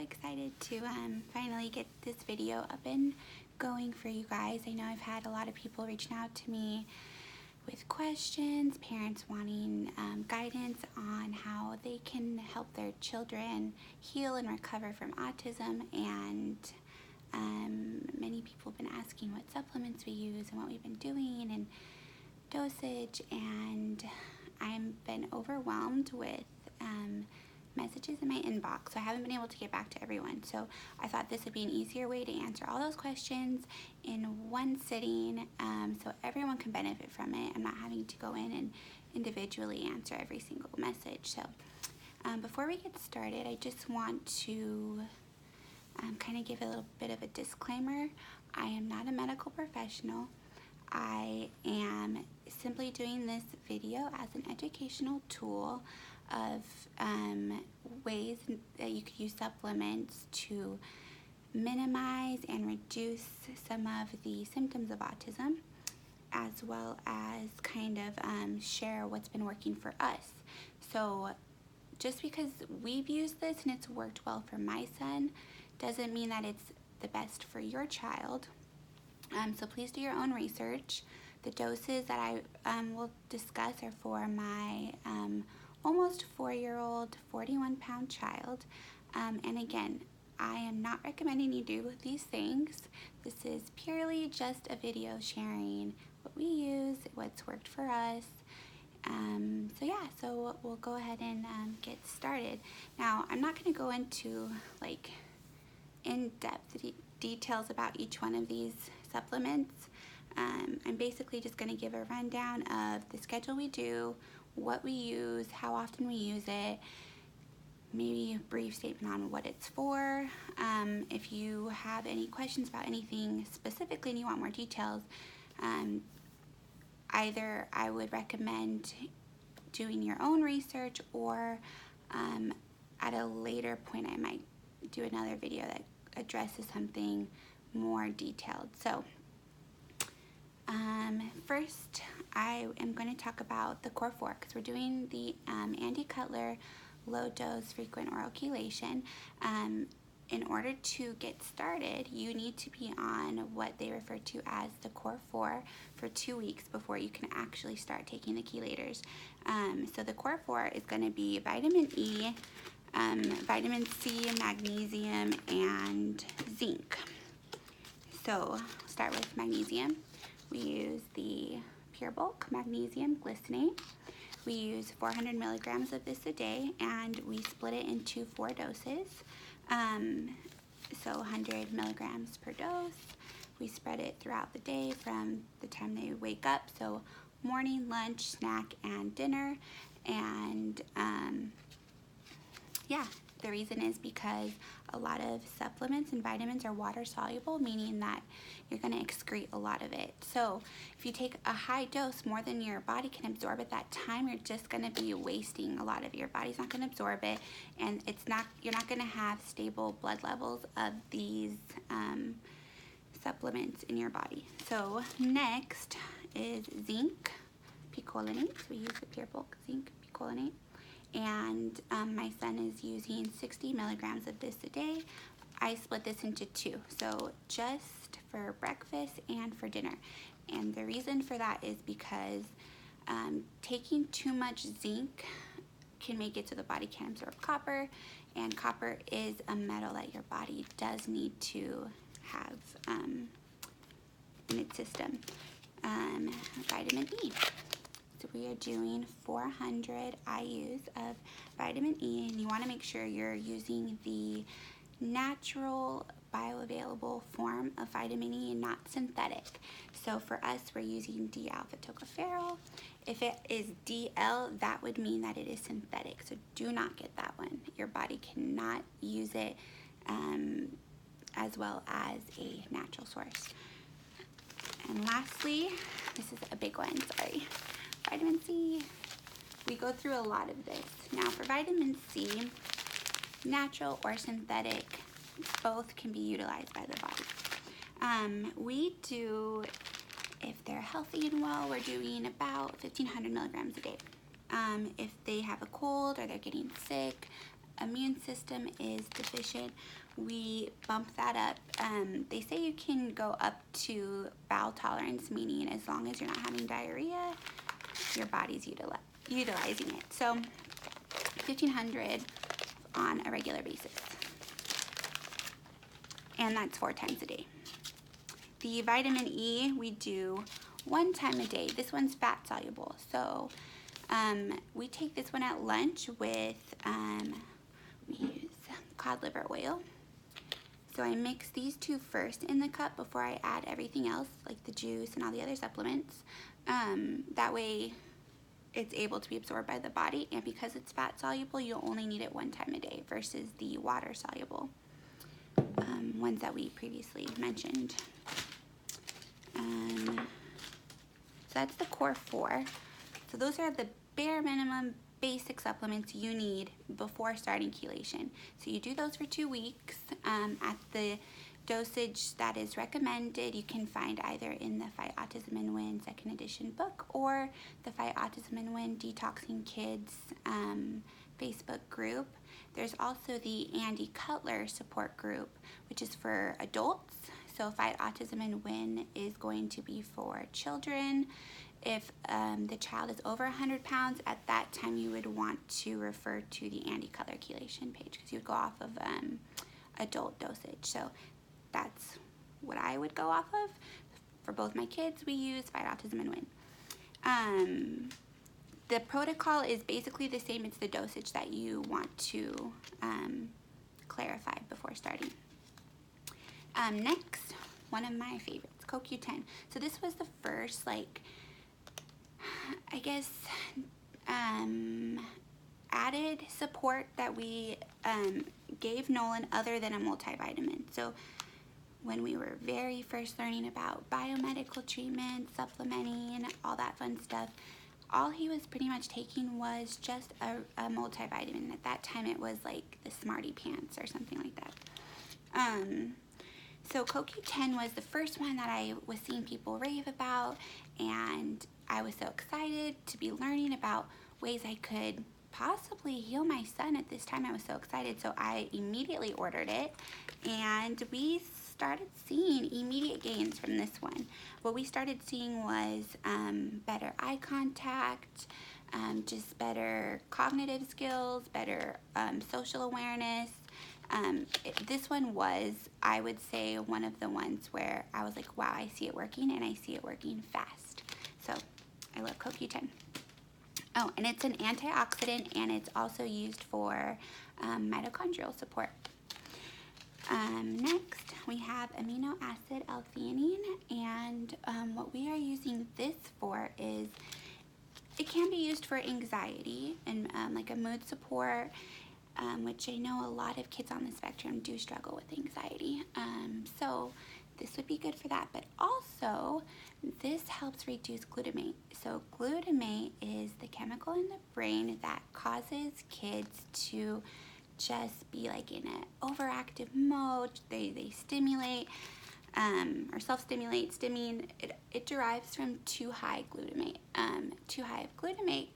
excited to finally get this video up and going for you guys. I know I've had a lot of people reaching out to me with questions, parents wanting guidance on how they can help their children heal and recover from autism, and many people have been asking what supplements we use and what we've been doing and dosage, and I've been overwhelmed with messages in my inbox, so I haven't been able to get back to everyone. So I thought this would be an easier way to answer all those questions in one sitting, so everyone can benefit from it. I'm not having to go in and individually answer every single message. So before we get started, I just want to kind of give a little bit of a disclaimer. I am not a medical professional. I am simply doing this video as an educational tool of ways that you could use supplements to minimize and reduce some of the symptoms of autism, as well as kind of share what's been working for us. So just because we've used this and it's worked well for my son doesn't mean that it's the best for your child. So please do your own research. The doses that I will discuss are for my almost 4-year-old, 41-pound child. And again, I am not recommending you do these things. This is purely just a video sharing what we use, what's worked for us. So yeah, so we'll go ahead and get started. Now, I'm not going to go into like in-depth details about each one of these supplements. I'm basically just going to give a rundown of the schedule we do, what we use, how often we use it, maybe a brief statement on what it's for. If you have any questions about anything specifically and you want more details, either I would recommend doing your own research, or at a later point I might do another video that addresses something more detailed. So first I am going to talk about the core 4, because we're doing the Andy Cutler low dose frequent oral chelation. In order to get started, you need to be on what they refer to as the core 4 for 2 weeks before you can actually start taking the chelators. So the core 4 is going to be vitamin E, vitamin C, magnesium, and zinc. So start with magnesium. We use the Pure Bulk Magnesium Glycinate. We use 400 milligrams of this a day, and we split it into 4 doses. So 100 milligrams per dose. We spread it throughout the day from the time they wake up, so morning, lunch, snack, and dinner. And yeah, the reason is because a lot of supplements and vitamins are water soluble, meaning that you're going to excrete a lot of it. So if you take a high dose, more than your body can absorb at that time, you're just going to be wasting a lot of it. Your body's not going to absorb it, and you're not going to have stable blood levels of these supplements in your body. So next is zinc picolinate. So we use the Pure Bulk zinc picolinate. And my son is using 60 milligrams of this a day. I split this into 2, so just for breakfast and for dinner. And the reason for that is because taking too much zinc can make it so the body can't absorb copper, and copper is a metal that your body does need to have in its system. Vitamin E. So we are doing 400 IUs of vitamin E, and you want to make sure you're using the natural bioavailable form of vitamin E and not synthetic. So for us, we're using D-alpha tocopherol. If it is DL, that would mean that it is synthetic, so do not get that one. Your body cannot use it as well as a natural source. And lastly, this is a big one, sorry. Vitamin C. We go through a lot of this. Now for vitamin C, natural or synthetic, both can be utilized by the body. We do, if they're healthy and well, we're doing about 1,500 milligrams a day. If they have a cold or they're getting sick, immune system is deficient, we bump that up. They say you can go up to bowel tolerance, meaning as long as you're not having diarrhea, your body's utilizing it. So 1,500 on a regular basis. And that's 4 times a day. The vitamin E we do 1 time a day. This one's fat soluble. So we take this one at lunch with, we use cod liver oil. So I mix these two first in the cup before I add everything else, like the juice and all the other supplements. That way it's able to be absorbed by the body, and because it's fat soluble, you'll only need it 1 time a day versus the water soluble ones that we previously mentioned. So that's the core 4. So those are the bare minimum basic supplements you need before starting chelation. So you do those for 2 weeks at the dosage that is recommended. You can find either in the Fight Autism and Win 2nd edition book or the Fight Autism and Win Detoxing Kids Facebook group. There's also the Andy Cutler support group, which is for adults. So Fight Autism and Win is going to be for children. If the child is over 100 pounds, at that time you would want to refer to the Andy Cutler chelation page, because you would go off of adult dosage. So that's what I would go off of. For both my kids, we use Fight Autism and Win. The protocol is basically the same. It's the dosage that you want to clarify before starting. Next, one of my favorites, CoQ10. So this was the first, like, I guess, added support that we gave Nolan other than a multivitamin. So when we were very first learning about biomedical treatment, supplementing, all that fun stuff, all he was pretty much taking was just a multivitamin. At that time it was like the Smarty Pants or something like that. So CoQ10 was the first one that I was seeing people rave about, and I was so excited to be learning about ways I could possibly heal my son. At this time I was so excited, so I immediately ordered it, and we started seeing immediate gains from this one. What we started seeing was better eye contact, just better cognitive skills, better social awareness. This one was, I would say, one of the ones where I was like, wow, I see it working, and I see it working fast. So I love CoQ10. Oh, and it's an antioxidant, and it's also used for mitochondrial support. Next, we have amino acid L-theanine, and what we are using this for is, it can be used for anxiety and like a mood support, which I know a lot of kids on the spectrum do struggle with anxiety. So this would be good for that, but also this helps reduce glutamate. So glutamate is the chemical in the brain that causes kids to just be like in an overactive mode. They stimulate or self-stimulate. It derives from too high glutamate. Too high of glutamate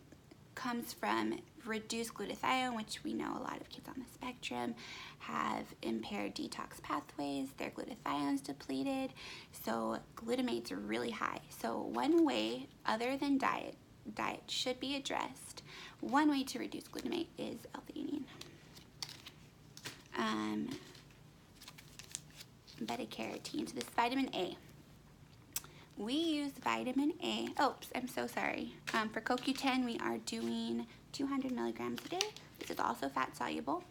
comes from reduced glutathione, which we know a lot of kids on the spectrum have impaired detox pathways. Their glutathione's depleted, so glutamate's really high. So one way, other than diet should be addressed. One way to reduce glutamate is L-theanine. Beta-carotene. So this is vitamin A. We use vitamin A. Oops, I'm so sorry. For CoQ10, we are doing 200 milligrams a day. This is also fat soluble.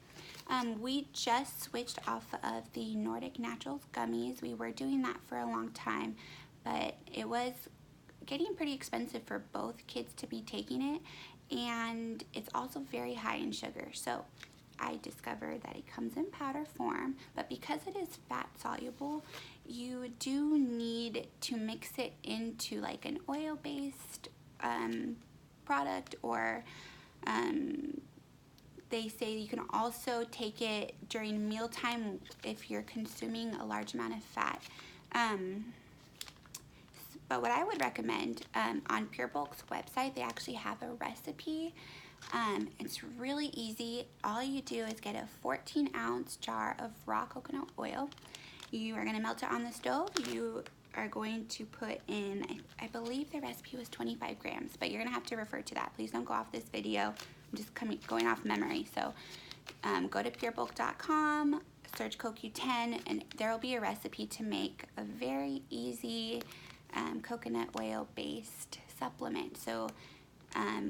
We just switched off of the Nordic Naturals gummies. We were doing that for a long time, but it was getting pretty expensive for both kids to be taking it, and it's also very high in sugar. So I discovered that it comes in powder form, but because it is fat soluble, you do need to mix it into like an oil-based product, or they say you can also take it during mealtime if you're consuming a large amount of fat. But what I would recommend, on Pure Bulk's website, they actually have a recipe It's really easy. All you do is get a 14-ounce jar of raw coconut oil. You are going to melt it on the stove. You are going to put in, I believe the recipe was 25 grams, but you're going to have to refer to that. Please don't go off this video. I'm just going off memory. So go to purebulk.com, search CoQ10, and there will be a recipe to make a very easy coconut oil based supplement. So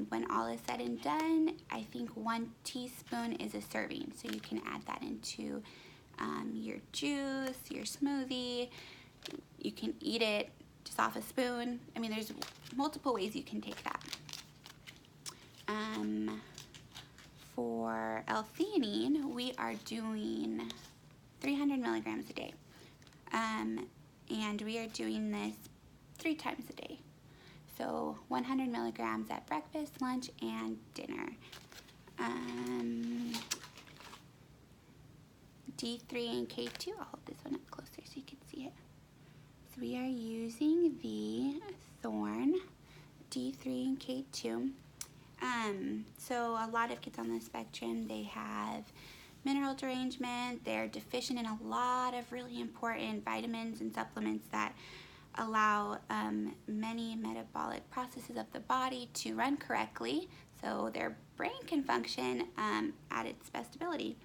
when all is said and done, I think 1 teaspoon is a serving. So you can add that into your juice, your smoothie. You can eat it just off a spoon. I mean, there's multiple ways you can take that. For L-theanine, we are doing 300 milligrams a day. And we are doing this 3 times a day. So 100 milligrams at breakfast, lunch, and dinner. D3 and K2, I'll hold this one up closer so you can see it. So we are using the Thorn D3 and K2. So a lot of kids on the spectrum, they have mineral derangement. They're deficient in a lot of really important vitamins and supplements that allow many metabolic processes of the body to run correctly so their brain can function at its best ability.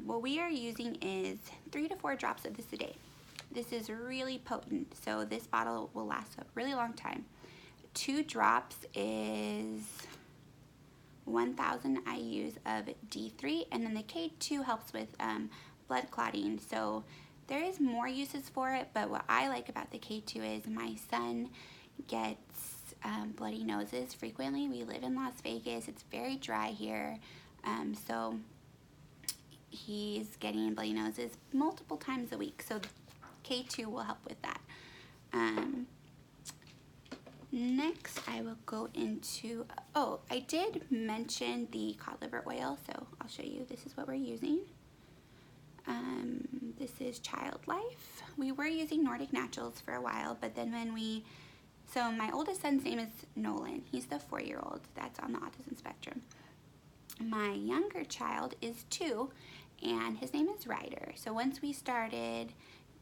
What we are using is 3 to 4 drops of this a day. This is really potent, so this bottle will last a really long time. 2 drops is 1,000 IUs of D3, and then the K2 helps with blood clotting. So there is more uses for it, but what I like about the K2 is my son gets bloody noses frequently. We live in Las Vegas. It's very dry here, so he's getting bloody noses multiple times a week. So K2 will help with that. Next, I will go into, I did mention the cod liver oil, so I'll show you. This is what we're using. This is Child Life. We were using Nordic Naturals for a while, but then so my oldest son's name is Nolan. He's the 4-year-old that's on the autism spectrum. My younger child is 2, and his name is Ryder. So once we started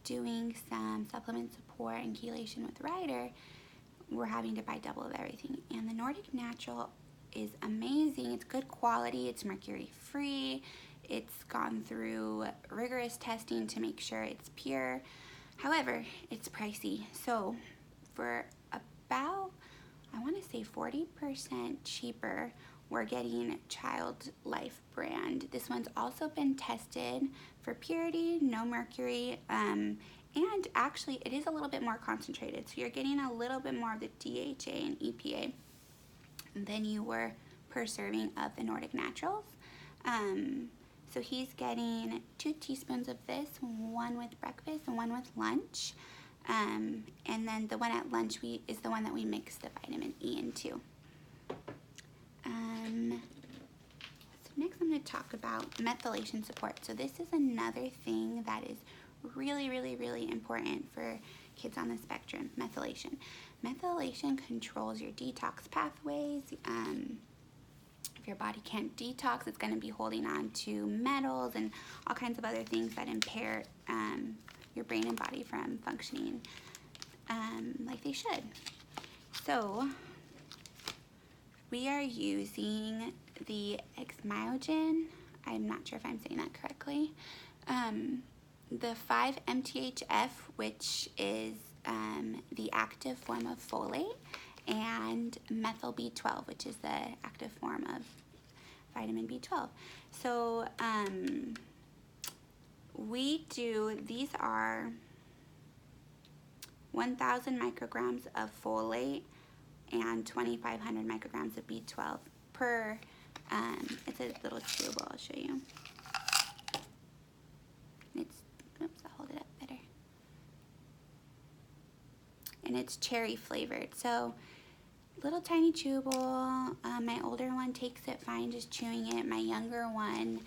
doing some supplement support and chelation with Ryder, we're having to buy double of everything. And the Nordic Natural is amazing. It's good quality. It's mercury free. It's gone through rigorous testing to make sure it's pure. However, it's pricey. So for about, I want to say 40% cheaper, we're getting Child Life brand. This one's also been tested for purity, no mercury, and actually it is a little bit more concentrated. So you're getting a little bit more of the DHA and EPA than you were per serving of the Nordic Naturals. So he's getting 2 teaspoons of this, 1 with breakfast and 1 with lunch. And then the one at lunch is the one that we mix the vitamin E into. So next I'm going to talk about methylation support. So this is another thing that is really, really, really important for kids on the spectrum, methylation. Methylation controls your detox pathways. If your body can't detox, it's going to be holding on to metals and all kinds of other things that impair your brain and body from functioning like they should. So we are using the Exmyogen. I'm not sure if I'm saying that correctly. The 5-MTHF, which is the active form of folate, and methyl B12, which is the active form of vitamin B12. So these are 1,000 micrograms of folate and 2,500 micrograms of B12 per, it's a little tube, I'll show you. Oops, I'll hold it up better. And it's cherry flavored, so little tiny chewable. My older one takes it fine just chewing it. My younger one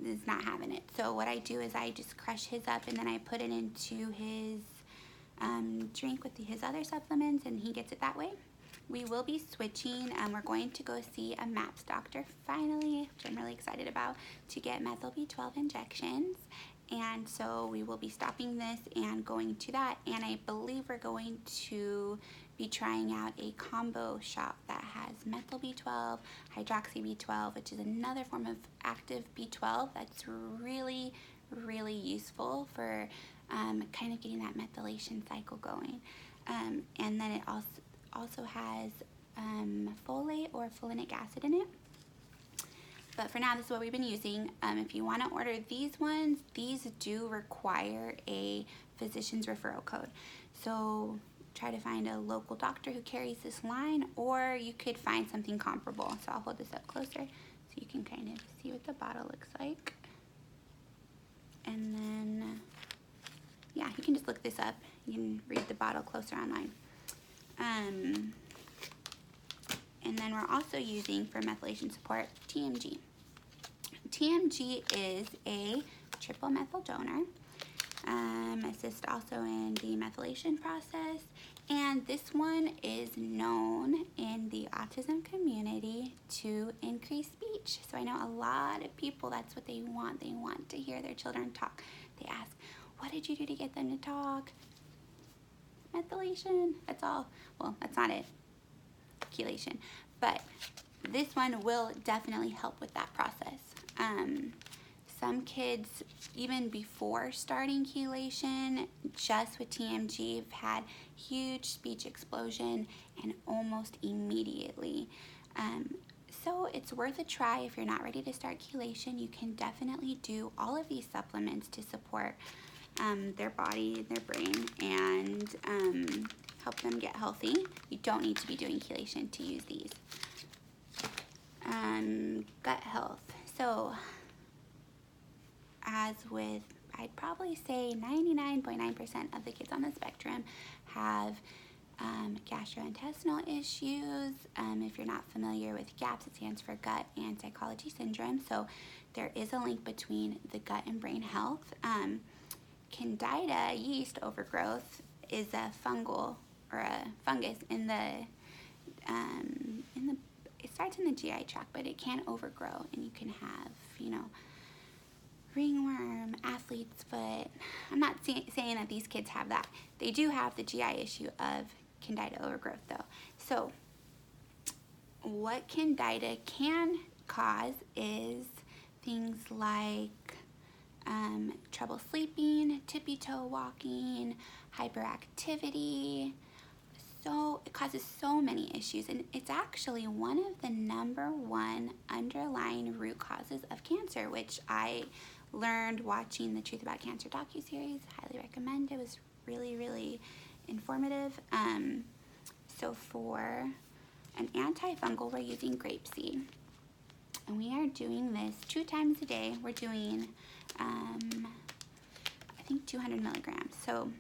is not having it. So what I do is I just crush his up and then I put it into his drink with his other supplements, and he gets it that way. we will be switching. We're going to go see a MAPS doctor finally, which I'm really excited about, to get methyl B12 injections. And so we will be stopping this and going to that. And I believe we're going to be trying out a combo shot that has methyl B12, hydroxy B12, which is another form of active B12 that's really, really useful for kind of getting that methylation cycle going. And then it also has folate or folinic acid in it. But for now, this is what we've been using. If you want to order these ones, these do require a physician's referral code. So try to find a local doctor who carries this line, or you could find something comparable. So I'll hold this up closer so you can kind of see what the bottle looks like. And then, yeah, you can just look this up. You can read the bottle closer online. And then we're also using, for methylation support, TMG. TMG is a triple methyl donor. Assists also in the methylation process. And this one is known in the autism community to increase speech. So I know a lot of people, that's what they want. They want to hear their children talk. They ask, what did you do to get them to talk? Methylation, that's all. Well, that's not it. Chelation. But this one will definitely help with that process. Some kids, even before starting chelation, just with TMG, have had huge speech explosion and almost immediately. So it's worth a try. If you're not ready to start chelation, you can definitely do all of these supplements to support their body, their brain, and help them get healthy. You don't need to be doing chelation to use these. Gut health. So as with, I'd probably say 99.9% of the kids on the spectrum have gastrointestinal issues. If you're not familiar with GAPS, it stands for gut and psychology syndrome. So there is a link between the gut and brain health. Candida yeast overgrowth is a fungal or a fungus in the it starts in the GI tract, but it can overgrow, and you can have, you know, ringworm, athlete's foot. I'm not saying that these kids have that. They do have the GI issue of candida overgrowth though. So what candida can cause is things like trouble sleeping, tippy-toe walking, hyperactivity. So it causes so many issues, and it's actually one of the #1 underlying root causes of cancer, which I learned watching the Truth About Cancer docuseries. Highly recommend. It was really, really informative. So for an antifungal, we're using grapeseed, and we are doing this 2 times a day. We're doing I think 200 milligrams. So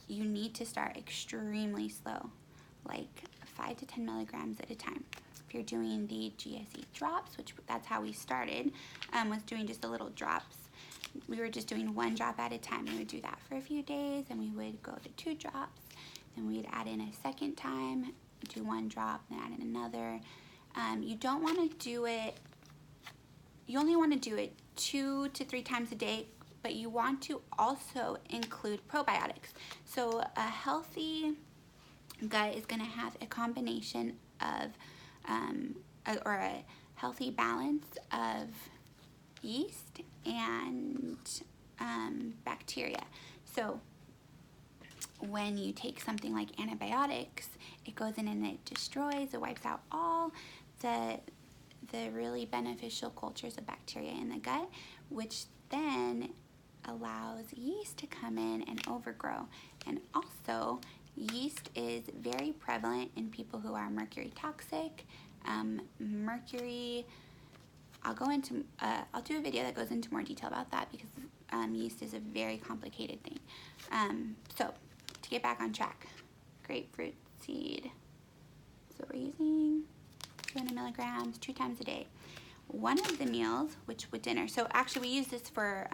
you need to start extremely slow, like 5 to 10 milligrams at a time. If you're doing the GSE drops, which that's how we started, was doing just the little drops. We were just doing 1 drop at a time. We would do that for a few days, and we would go to 2 drops. Then we'd add in a second time, do 1 drop, then add in another. You don't want to do it, you only want to do it 2 to 3 times a day, but you want to also include probiotics. So a healthy gut is going to have a combination of, or a healthy balance of yeast and bacteria. So when you take something like antibiotics, it goes in and it destroys, it wipes out all the really beneficial cultures of bacteria in the gut, which then allows yeast to come in and overgrow. And also, yeast is very prevalent in people who are mercury toxic. Mercury, I'll do a video that goes into more detail about that, because yeast is a very complicated thing. So to get back on track, grapefruit seed. So we're using 200 milligrams 2 times a day. One of the meals, which with dinner, so actually we use this for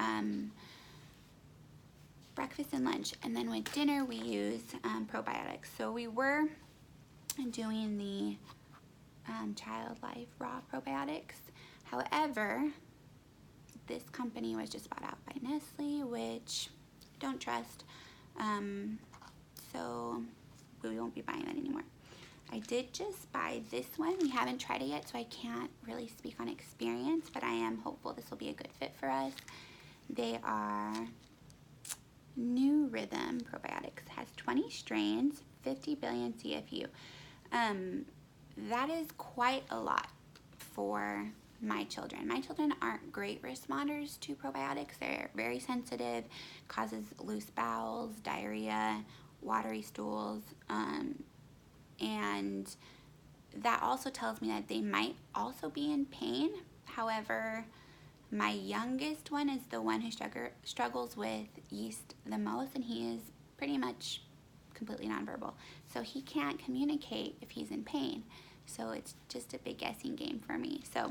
breakfast and lunch, and then with dinner we use probiotics. So we were doing the Child Life Raw probiotics. However, this company was just bought out by Nestle, which I don't trust, so we won't be buying that anymore. I did just buy this one. We haven't tried it yet, so I can't really speak on experience, but I am hopeful this will be a good fit for us. They are New Rhythm probiotics. It has 20 strains, 50 billion CFU. That is quite a lot for my children. My children aren't great responders to probiotics. They're very sensitive, causes loose bowels, diarrhea, watery stools, and that also tells me that they might also be in pain. However, my youngest one is the one who struggles with yeast the most, and he is pretty much completely nonverbal. So he can't communicate if he's in pain. So it's just a big guessing game for me. So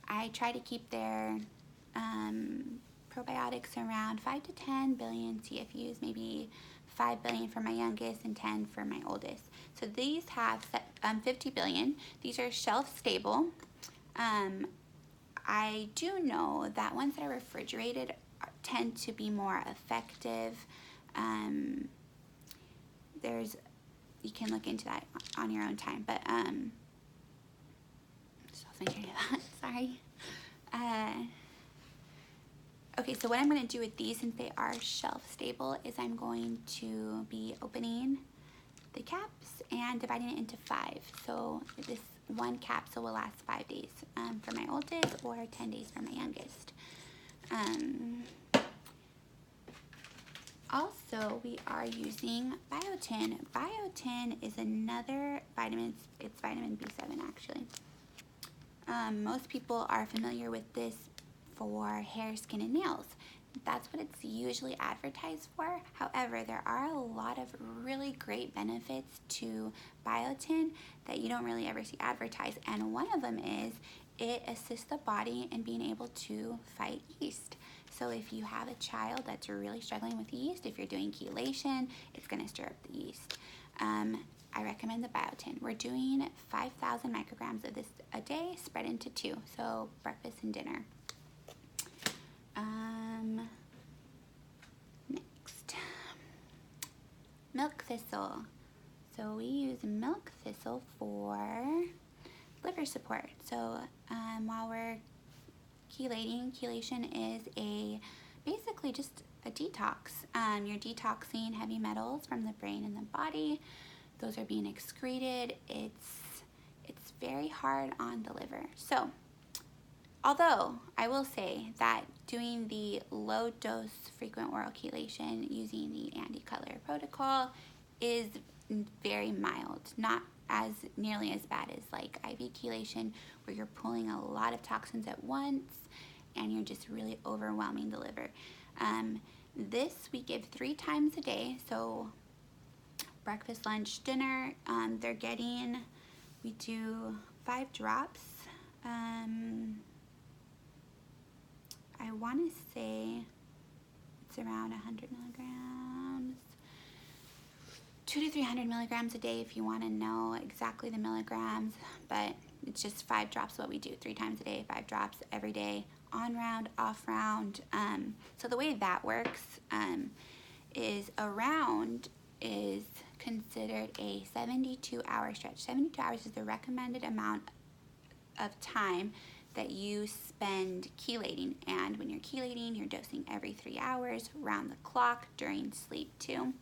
I try to keep their probiotics around 5 to 10 billion CFUs, maybe 5 billion for my youngest and 10 for my oldest. So these have 50 billion. These are shelf stable. I do know that ones that are refrigerated tend to be more effective. You can look into that on your own time, but just lost my train of thought, sorry. Okay, so what I'm going to do with these, since they are shelf stable, is I'm going to be opening the caps and dividing it into 5. So this one capsule will last 5 days for my oldest, or 10 days for my youngest. Also, we are using biotin. Biotin is another vitamin. It's vitamin B7 actually. Most people are familiar with this for hair, skin, and nails. That's what it's usually advertised for. However, there are a lot of really great benefits to biotin that you don't really ever see advertised, and one of them is it assists the body in being able to fight yeast. So if you have a child that's really struggling with yeast, if you're doing chelation, it's going to stir up the yeast. I recommend the biotin. We're doing 5,000 micrograms of this a day, spread into 2, so breakfast and dinner. Next, milk thistle. So we use milk thistle for liver support. So while we're chelation is basically just a detox. You're detoxing heavy metals from the brain and the body. Those are being excreted. It's very hard on the liver. So although I will say that doing the low dose frequent oral chelation using the Andy Cutler protocol is very mild, not as nearly as bad as like IV chelation, where you're pulling a lot of toxins at once and you're just really overwhelming the liver. This we give 3 times a day, so breakfast, lunch, dinner. We do 5 drops. I want to say it's around 100 milligrams, 200 to 300 milligrams a day if you want to know exactly the milligrams, but it's just 5 drops what we do 3 times a day, 5 drops every day, on round, off round. So the way that works is a round is considered a 72-hour stretch. 72 hours is the recommended amount of time that you spend chelating, and when you're chelating, you're dosing every 3 hours, round the clock, during sleep too.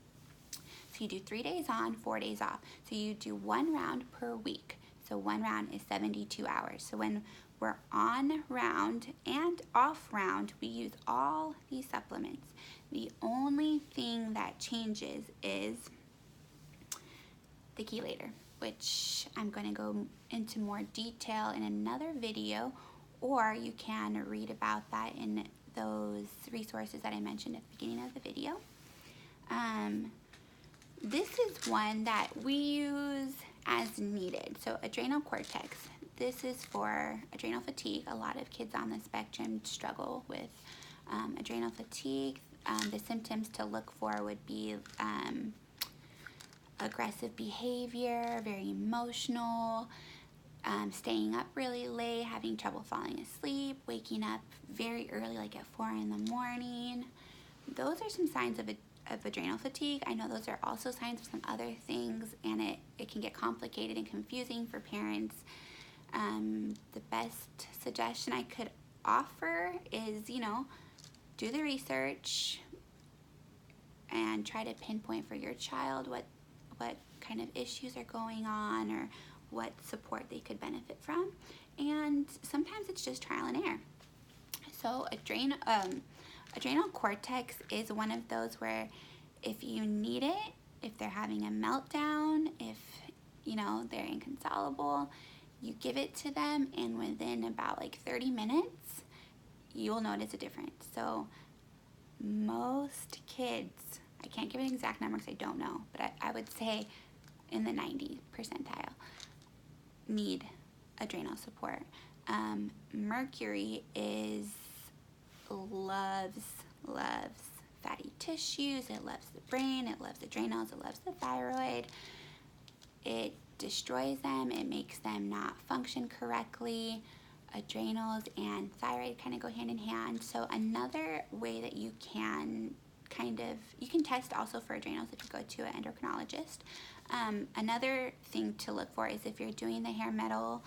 So you do 3 days on, 4 days off. So you do 1 round per week. So 1 round is 72 hours. So when we're on round and off round, we use all these supplements. The only thing that changes is the chelator, which I'm going to go into more detail in another video, or you can read about that in those resources that I mentioned at the beginning of the video. This is one that we use as needed. So adrenal cortex. This is for adrenal fatigue. A lot of kids on the spectrum struggle with adrenal fatigue. The symptoms to look for would be aggressive behavior, very emotional, staying up really late, having trouble falling asleep, waking up very early, like at 4 in the morning. Those are some signs of adrenal fatigue. I know those are also signs of some other things, and it can get complicated and confusing for parents. The best suggestion I could offer is, do the research and try to pinpoint for your child what kind of issues are going on or what support they could benefit from. And sometimes it's just trial and error. So adrenal cortex is one of those where if you need it, if they're having a meltdown, if they're inconsolable, you give it to them, and within about like 30 minutes, you'll notice a difference. So most kids, I can't give an exact number because I don't know, but I would say in the 90 percentile need adrenal support. Mercury loves fatty tissues, it loves the brain, it loves adrenals, it loves the thyroid. It destroys them, it makes them not function correctly. Adrenals and thyroid kind of go hand in hand. So another way that you can you can test also for adrenals if you go to an endocrinologist. Another thing to look for is if you're doing the hair metal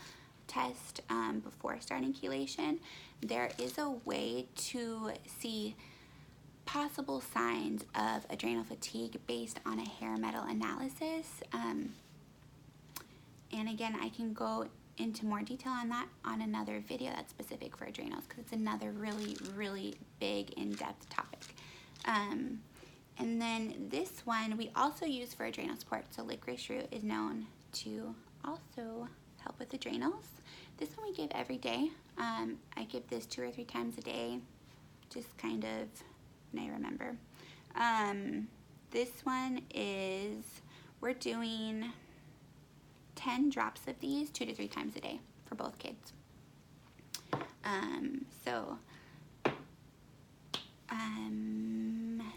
test before starting chelation, there is a way to see possible signs of adrenal fatigue based on a hair metal analysis. And again, I can go into more detail on that on another video that's specific for adrenals, because it's another really, really big, in-depth topic. And then this one we also use for adrenal support. So licorice root is known to also help with adrenals. This one we give every day. I give this 2 or 3 times a day, just kind of when I remember. This one is, we're doing 10 drops of these 2 to 3 times a day for both kids.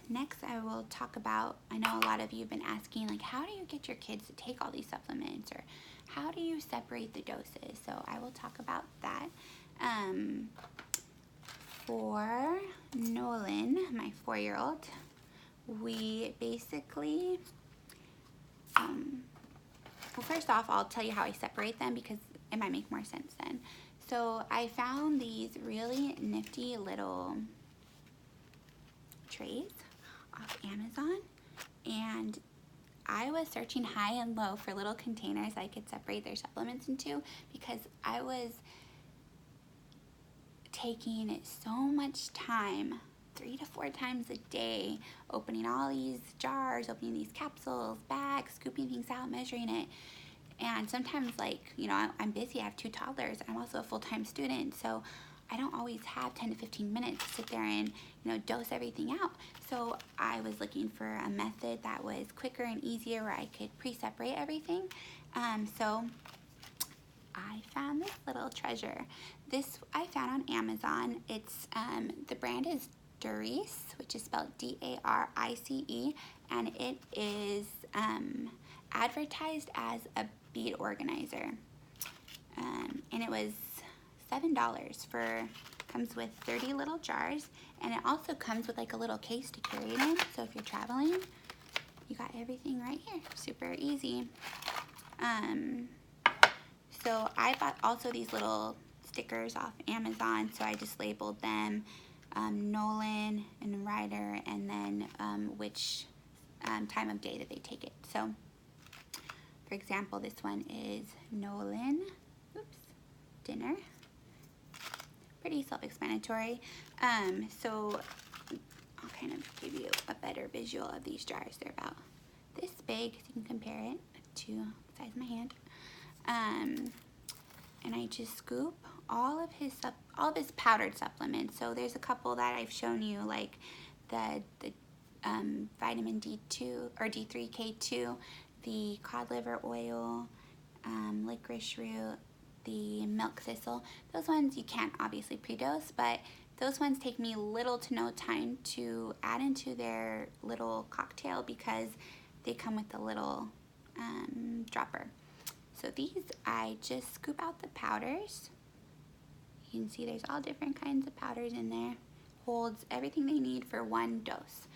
Next I will talk about, I know a lot of you have been asking, like, how do you get your kids to take all these supplements, or how do you separate the doses? So I will talk about that. For Nolan, my 4-year-old, we basically, well, first off, I'll tell you how I separate them because it might make more sense then. So I found these really nifty little trays off Amazon, and I was searching high and low for little containers I could separate their supplements into, because I was taking so much time, 3 to 4 times a day, opening all these jars, opening these capsules, bags, scooping things out, measuring it. And sometimes, like, I'm busy, I have 2 toddlers, I'm also a full-time student, so I don't always have 10 to 15 minutes to sit there and, dose everything out. So I was looking for a method that was quicker and easier where I could pre-separate everything. So I found this little treasure. This I found on Amazon. It's, the brand is Darice, which is spelled D-A-R-I-C-E, and it is advertised as a bead organizer. And it was $7 comes with 30 little jars, and it also comes with like a little case to carry it in. So if you're traveling, you got everything right here, super easy. So I bought also these little stickers off Amazon, so I just labeled them Nolan and Ryder, and then which time of day that they take it. So for example, this one is Nolan, dinner. Pretty self-explanatory. So I'll kind of give you a better visual of these jars. They're about this big, so you can compare it to the size of my hand. And I just scoop all of his powdered supplements. So there's a couple that I've shown you, like the vitamin D2 or D3K2, the cod liver oil, licorice root, the milk thistle. Those ones you can't obviously pre-dose, but those ones take me little to no time to add into their little cocktail because they come with a little dropper. So these, I just scoop out the powders. You can see there's all different kinds of powders in there. Holds everything they need for one dose.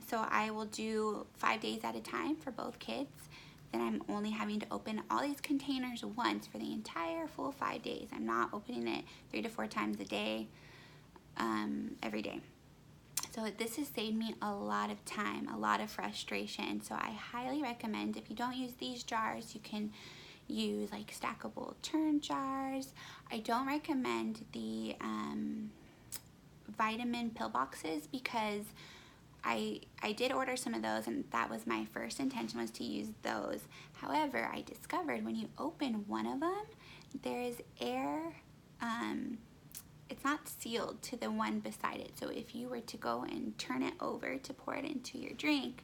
So I will do 5 days at a time for both kids. Then I'm only having to open all these containers once for the entire full 5 days. I'm not opening it 3 to 4 times a day, every day. So this has saved me a lot of time, a lot of frustration. So I highly recommend, if you don't use these jars, you can use like stackable turn jars. I don't recommend the vitamin pill boxes because I did order some of those, and that was my first intention, was to use those. However, I discovered when you open one of them, there is air, it's not sealed to the one beside it. So if you were to go and turn it over to pour it into your drink,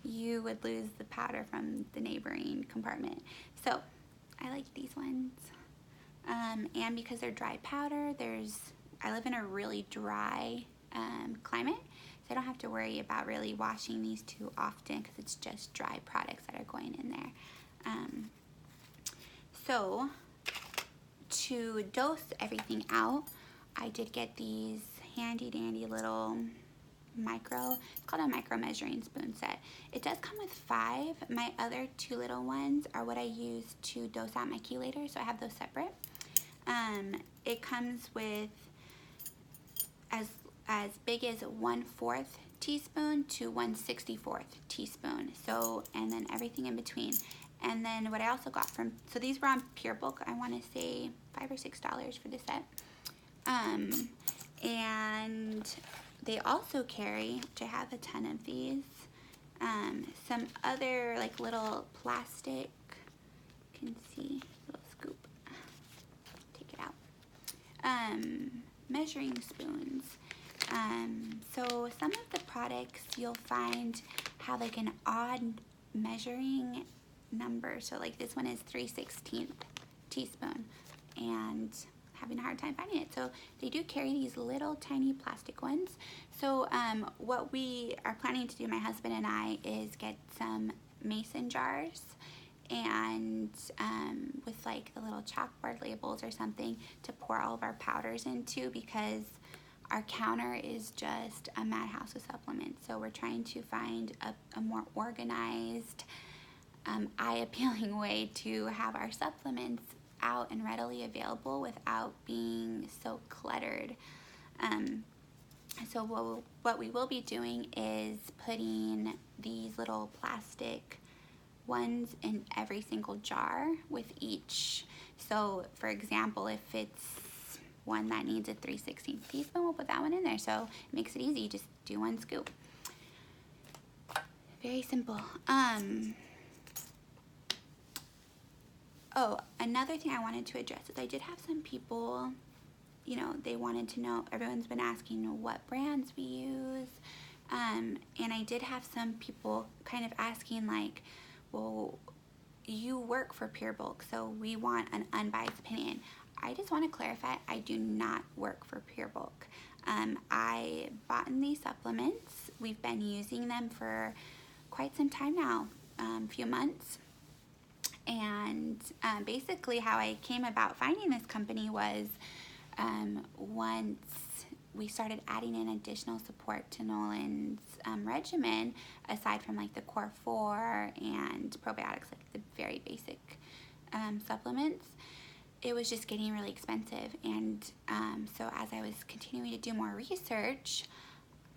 you would lose the powder from the neighboring compartment. So I like these ones. And because they're dry powder, I live in a really dry climate, so I don't have to worry about really washing these too often because it's just dry products that are going in there. So to dose everything out, I did get these handy dandy little it's called a micro measuring spoon set. It does come with 5. My other 2 little ones are what I use to dose out my chelator, so I have those separate. It comes with as big as 1/4 teaspoon to 1/64 teaspoon. So, and then everything in between. And then what I also got so these were on Pure Bulk. I want to say $5 or $6 for the set. And they also carry, which I have a ton of these, some other like little plastic, you can see, little scoop, take it out, measuring spoons. So some of the products you'll find have like an odd measuring number. So like this one is 3/16 teaspoon, and having a hard time finding it. So they do carry these little tiny plastic ones. So what we are planning to do, my husband and I, is get some mason jars and with like the little chalkboard labels or something to pour all of our powders into, because our counter is just a madhouse with supplements. So we're trying to find a more organized, eye-appealing way to have our supplements out and readily available without being so cluttered. So what we will be doing is putting these little plastic ones in every single jar with each. So for example, if it's one that needs a 3/16 teaspoon, we'll put that one in there. So it makes it easy, just do 1 scoop. Very simple. Oh, another thing I wanted to address is I did have some people, you know, they wanted to know, everyone's been asking what brands we use. And I did have some people kind of asking like, well, you work for Pure Bulk, so we want an unbiased opinion. I just want to clarify, I do not work for Pure Bulk. I bought in these supplements. We've been using them for quite some time now, a few months. And basically how I came about finding this company was once we started adding in additional support to Nolan's regimen, aside from like the Core 4 and probiotics, like the very basic supplements, it was just getting really expensive. And so as I was continuing to do more research,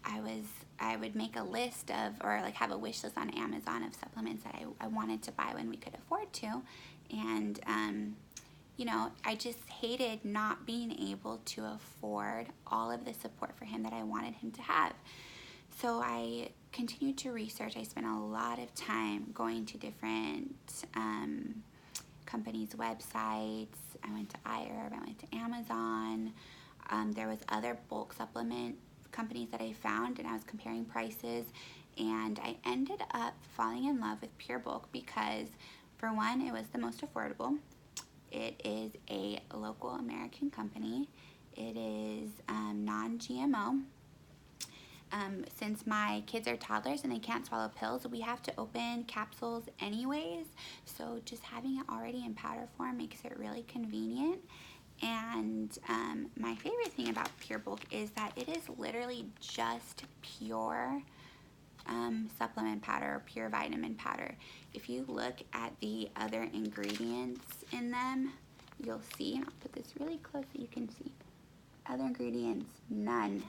I would make a list of, or like have a wish list on Amazon of supplements that I wanted to buy when we could afford to. And, you know, I just hated not being able to afford all of the support for him that I wanted him to have. So I continued to research. I spent a lot of time going to different companies' websites. I went to iHerb, I went to Amazon. There was other bulk supplement companies that I found, and I was comparing prices, and I ended up falling in love with Pure Bulk because, for one, it was the most affordable. It is a local American company. It is non-GMO. since my kids are toddlers and they can't swallow pills, we have to open capsules anyways. So just having it already in powder form makes it really convenient. And my favorite thing about Pure Bulk is that it is literally just pure supplement powder or pure vitamin powder. If you look at the other ingredients in them, you'll see, and I'll put this really close so you can see. Other ingredients, none.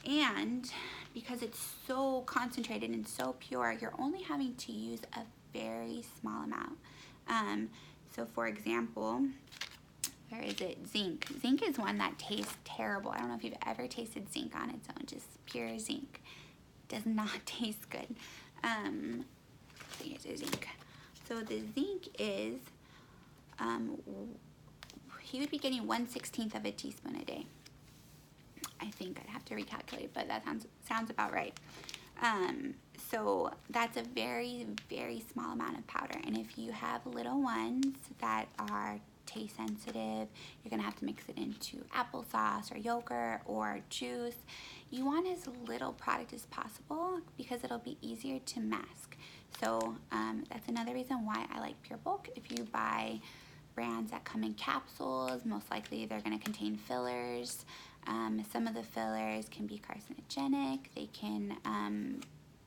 And because it's so concentrated and so pure, you're only having to use a very small amount. So for example, where is it? Zinc. Zinc is one that tastes terrible. I don't know if you've ever tasted zinc on its own, just pure zinc. Does not taste good. So here's the zinc. So the zinc is, he would be getting 1/16 of a teaspoon a day. I think I'd have to recalculate, but that sounds about right. So that's a very, very small amount of powder. And if you have little ones that are taste sensitive, you're gonna have to mix it into applesauce or yogurt or juice. You want as little product as possible because it'll be easier to mask. So that's another reason why I like Pure Bulk. If you buy brands that come in capsules, most likely they're gonna contain fillers. Some of the fillers can be carcinogenic. They can,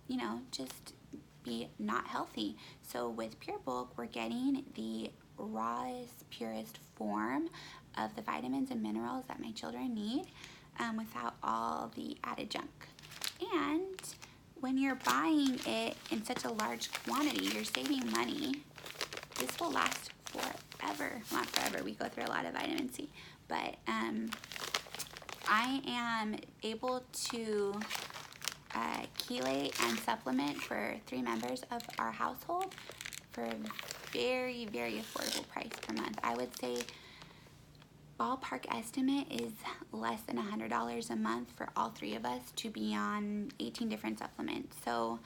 you know, just be not healthy. So with Pure Bulk, we're getting the rawest, purest form of the vitamins and minerals that my children need without all the added junk. And when you're buying it in such a large quantity, you're saving money. This will last forever. Not forever, we go through a lot of vitamin C, but I am able to chelate and supplement for 3 members of our household for a very, very affordable price per month. I would say ballpark estimate is less than $100 a month for all 3 of us to be on 18 different supplements. So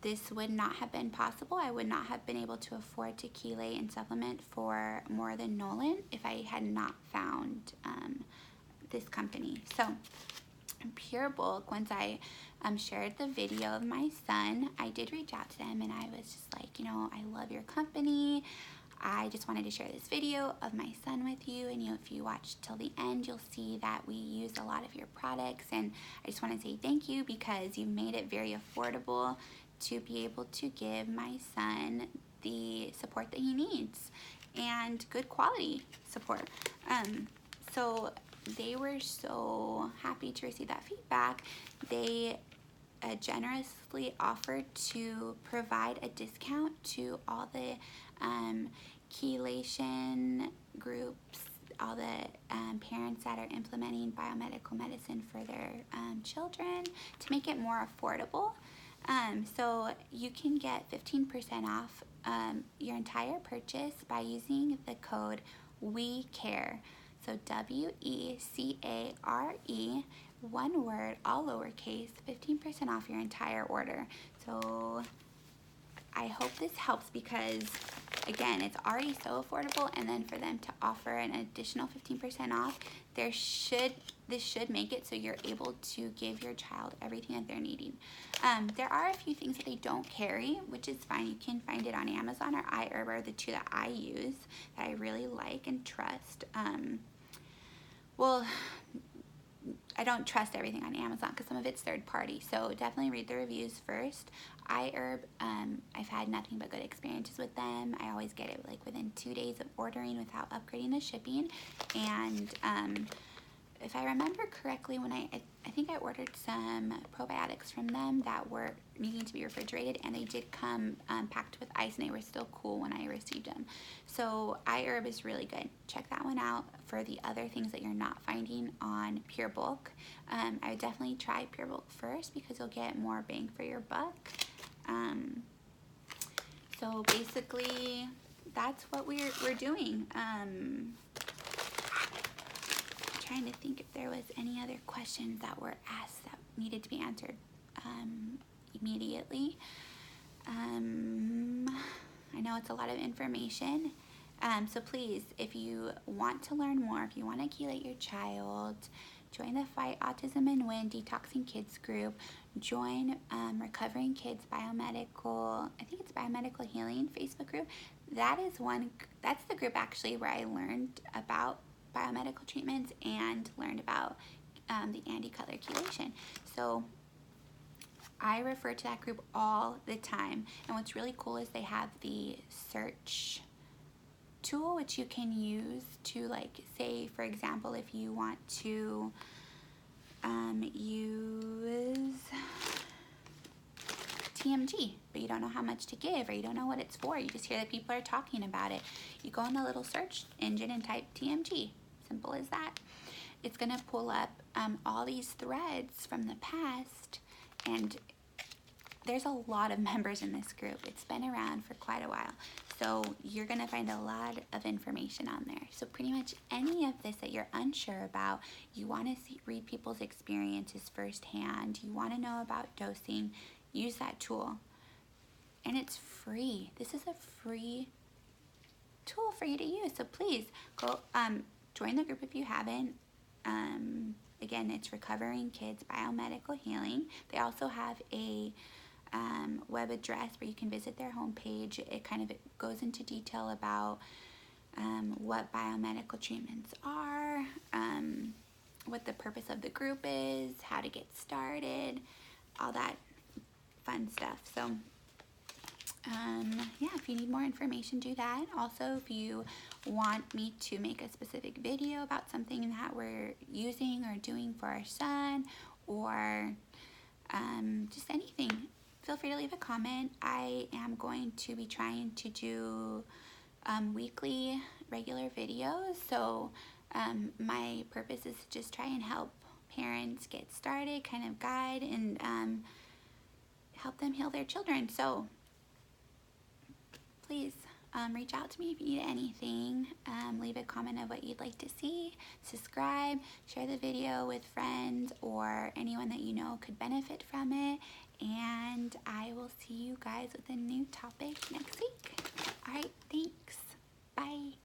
this would not have been possible. I would not have been able to afford to chelate and supplement for more than Nolan if I had not found this company. So Pure Bulk, once I shared the video of my son, I did reach out to them and I was just like, you know, I love your company. I just wanted to share this video of my son with you, and if you watch till the end, you'll see that we use a lot of your products, and I just want to say thank you because you've made it very affordable to be able to give my son the support that he needs and good quality support. So they were so happy to receive that feedback. They generously offered to provide a discount to all the chelation groups, all the parents that are implementing biomedical medicine for their children to make it more affordable. So you can get 15% off your entire purchase by using the code WECARE. So WECARE, one word, all lowercase, 15% off your entire order. So I hope this helps because, again, it's already so affordable, and then for them to offer an additional 15% off, this should make it so you're able to give your child everything that they're needing. There are a few things that they don't carry, which is fine. You can find it on Amazon or iHerb are the 2 that I use that I really like and trust. Well, I don't trust everything on Amazon because some of it's third party, so definitely read the reviews first. iHerb, I've had nothing but good experiences with them. I always get it like within 2 days of ordering without upgrading the shipping. And if I remember correctly, when I think I ordered some probiotics from them that were needing to be refrigerated, and they did come packed with ice, and they were still cool when I received them. So iHerb is really good. Check that one out for the other things that you're not finding on Pure Bulk. I would definitely try Pure Bulk first because you'll get more bang for your buck. So basically, that's what we're doing. Trying to think if there was any other questions that were asked that needed to be answered immediately. I know it's a lot of information, so please, if you want to learn more, if you want to chelate your child, join the Fight Autism and Win Detoxing Kids group, join Recovering Kids Biomedical, I think it's Biomedical Healing Facebook group. That's the group actually where I learned about biomedical treatments and learned about the Andy Cutler chelation. So I refer to that group all the time. And what's really cool is they have the search tool, which you can use to, like, say for example, if you want to use TMG, but you don't know how much to give, or you don't know what it's for, you just hear that people are talking about it, you go in the little search engine and type TMG. Simple as that. It's gonna pull up all these threads from the past, and there's a lot of members in this group. It's been around for quite a while, so you're gonna find a lot of information on there. So pretty much any of this that you're unsure about, you wanna read people's experiences firsthand, you wanna know about dosing, use that tool. And it's free. This is a free tool for you to use. So please go join the group if you haven't. Again, it's Recovering Kids Biomedical Healing. They also have a web address where you can visit their homepage. It kind of goes into detail about what biomedical treatments are, what the purpose of the group is, how to get started, all that fun stuff. So yeah, if you need more information, do that. Also, if you want me to make a specific video about something that we're using or doing for our son, or just anything, feel free to leave a comment. I am going to be trying to do weekly regular videos, so my purpose is to just try and help parents get started, kind of guide and help them heal their children. So please reach out to me if you need anything. Leave a comment of what you'd like to see, subscribe, share the video with friends or anyone that you know could benefit from it, and I will see you guys with a new topic next week. All right, thanks. Bye.